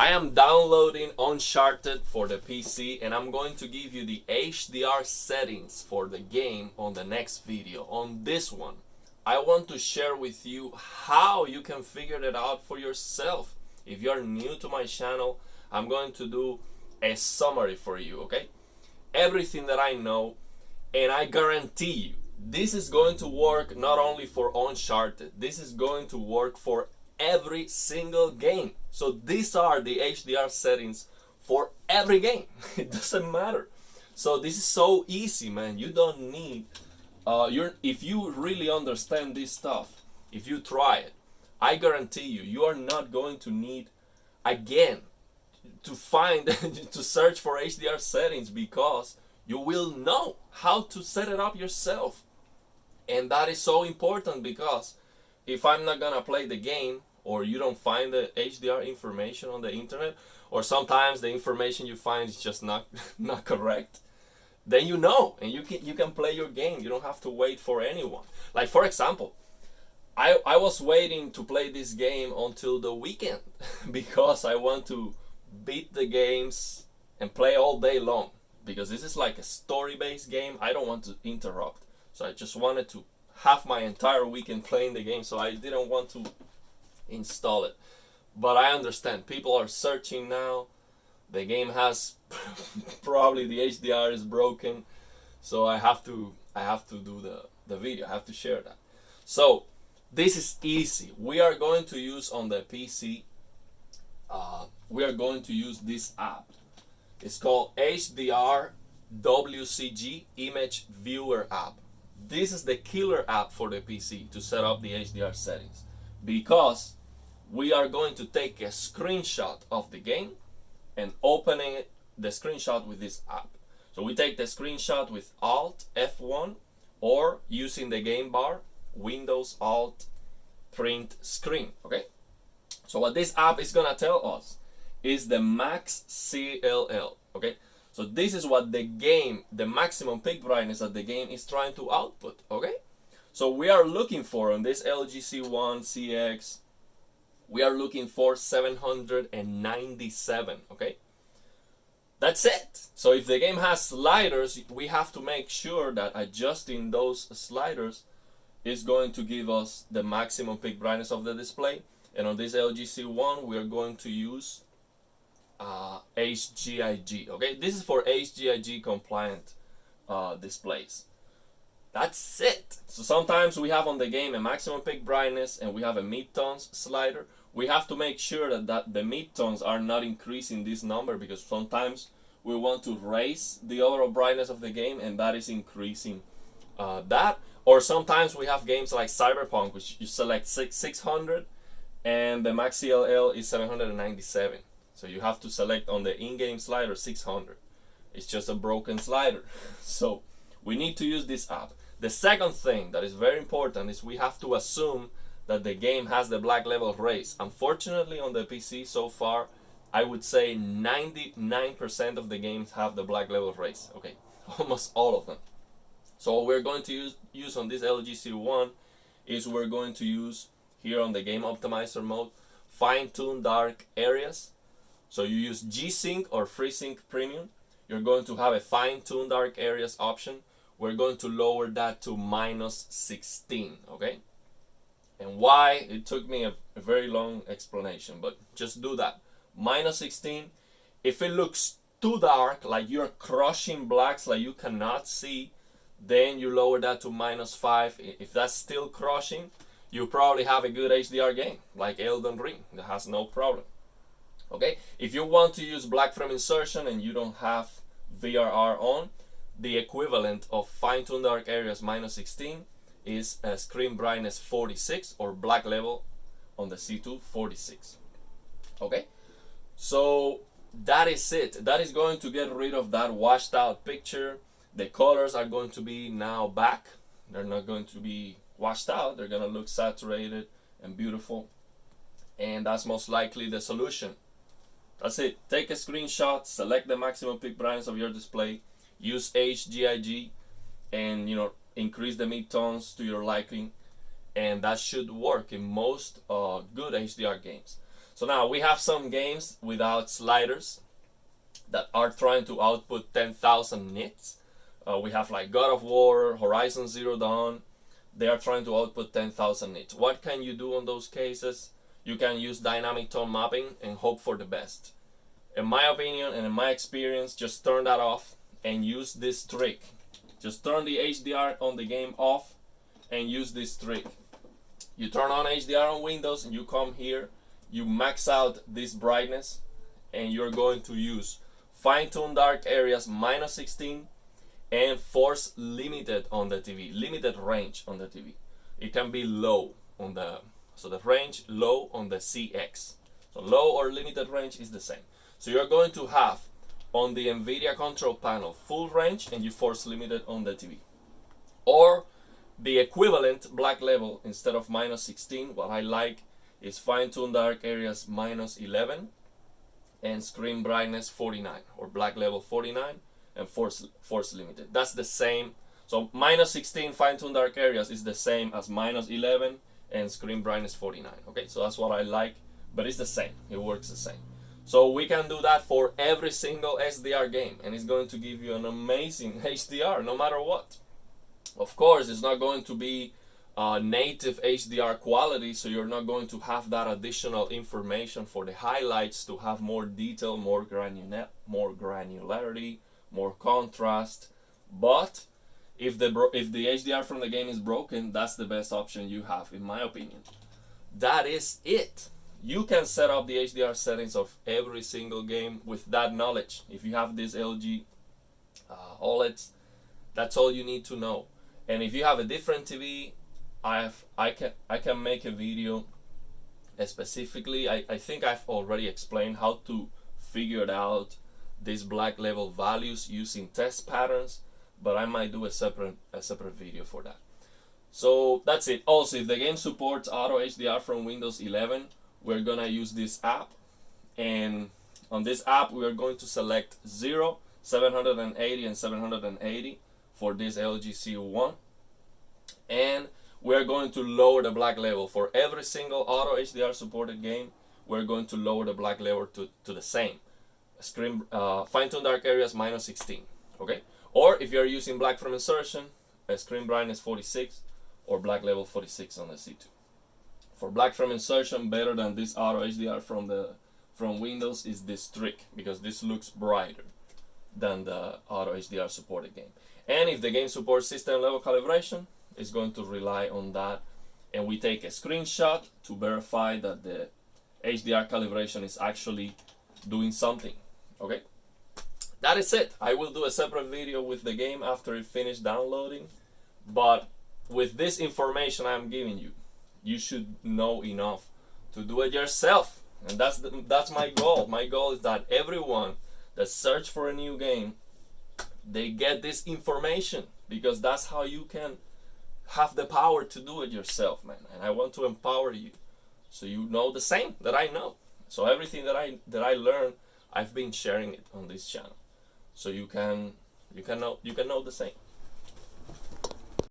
I am downloading Uncharted for the PC and I'm going to give you the HDR settings for the game on the next video. On this one, I want to share with you how you can figure it out for yourself. If you're new to my channel, I'm going to do a summary for you, okay? Everything that I know, and I guarantee you, this is going to work not only for Uncharted, this is going to work for every single game. So these are the HDR settings for every game. It doesn't matter. So this is so easy, man. You don't need if you really understand this stuff, if you try it, I guarantee you, you are not going to need again to find to search for HDR settings, because you will know how to set it up yourself. And that is so important, because if I'm not gonna play the game, or you don't find the HDR information on the internet, or sometimes the information you find is just not correct, then you know, and you can play your game. You don't have to wait for anyone. Like, for example, I was waiting to play this game until the weekend because I want to beat the games and play all day long, because this is like a story-based game. I don't want to interrupt, so I just wanted to have my entire weekend playing the game, so I didn't want to install it. But I understand people are searching now. The game has probably the HDR is broken, so I have to do the video. I have to share that. So this is easy. We are going to use on the PC. We are going to use this app. It's called HDR WCG Image Viewer app. This is the killer app for the PC to set up the HDR settings, because we are going to take a screenshot of the game and opening the screenshot with this app. So we take the screenshot with Alt F1, or using the game bar, Windows Alt Print Screen, okay? So what this app is gonna tell us is the max CLL, okay? So this is what the game, the maximum peak brightness that the game is trying to output, okay? So we are looking for, on this LG C1 CX, we are looking for 797, okay? That's it. So if the game has sliders, we have to make sure that adjusting those sliders is going to give us the maximum peak brightness of the display. And on this LG C1, we are going to use HGIG, okay? This is for HGIG compliant displays. That's it. So sometimes we have on the game a maximum peak brightness and we have a midtones slider. We have to make sure that the midtones are not increasing this number, because sometimes we want to raise the overall brightness of the game and that is increasing that. Or sometimes we have games like Cyberpunk, which you select 600 and the max CLL is 797. So you have to select on the in-game slider 600. It's just a broken slider. So we need to use this app. The second thing that is very important is we have to assume that the game has the black level raised. Unfortunately, on the PC so far, I would say 99% of the games have the black level raised. Okay, almost all of them. So what we're going to use on this LG C1 is we're going to use here on the game optimizer mode, fine-tune dark areas. So you use G-Sync or FreeSync Premium. You're going to have a fine-tune dark areas option. We're going to lower that to -16, okay? And why? It took me a very long explanation, but just do that. -16, if it looks too dark, like you're crushing blacks, like you cannot see, then you lower that to -5. If that's still crushing, you probably have a good HDR game, like Elden Ring. That has no problem. Okay? If you want to use black frame insertion and you don't have VRR on, the equivalent of fine-tune dark areas -16 is a screen brightness 46, or black level on the C2 46. Okay, so that is it. That is going to get rid of that washed out picture. The colors are going to be now back. They're not going to be washed out. They're going to look saturated and beautiful, and that's most likely the solution. That's it. Take a screenshot, select the maximum peak brightness of your display, use HGIG, and increase the midtones to your liking, and that should work in most good HDR games. So now we have some games without sliders that are trying to output 10,000 nits. We have like God of War, Horizon Zero Dawn. They are trying to output 10,000 nits. What can you do in those cases? You can use dynamic tone mapping and hope for the best. In my opinion and in my experience, just turn that off and use this trick. Just turn the HDR on the game off and use this trick. You turn on HDR on Windows and you come here, you max out this brightness, and you're going to use fine-tune dark areas -16 and force limited on the TV, limited range on the TV. It can be low on the, so the range low on the CX. So low or limited range is the same. So you're going to have on the NVIDIA control panel full range and you force limited on the TV. Or the equivalent black level, instead of -16, what I like is fine-tune dark areas -11 and screen brightness 49, or black level 49 and force limited. That's the same. So -16 fine-tune dark areas is the same as -11 and screen brightness 49. Okay, so that's what I like, but it's the same. It works the same. So we can do that for every single SDR game, and it's going to give you an amazing HDR no matter what. Of course, it's not going to be native HDR quality, so you're not going to have that additional information for the highlights to have more detail, more granularity, more contrast. But if the HDR from the game is broken, that's the best option you have, in my opinion. That is it. You can set up the HDR settings of every single game with that knowledge. If you have this LG OLEDs, that's all you need to know. And if you have a different TV, I can make a video specifically. I think I've already explained how to figure out these black level values using test patterns, but I might do a separate video for that. So that's it. Also, if the game supports auto HDR from Windows 11, we're gonna use this app, and on this app we are going to select 0, 780 and 780 for this LG C1, and we're going to lower the black level for every single auto HDR supported game. We're going to lower the black level to the same. Screen fine-tune dark areas -16. Okay, or if you're using black from insertion, a screen brightness 46 or black level 46 on the C2. For black from insertion, better than this auto HDR from Windows is this trick, because this looks brighter than the auto HDR supported game. And if the game supports system level calibration, it's going to rely on that, and we take a screenshot to verify that the HDR calibration is actually doing something. Okay, that is it. I will do a separate video with the game after it finished downloading, but with this information I'm giving you, you should know enough to do it yourself, and that's my goal. My goal is that everyone that search for a new game, they get this information, because that's how you can have the power to do it yourself, man. And I want to empower you, so you know the same that I know. So everything that I learned, I've been sharing it on this channel, so you can know the same.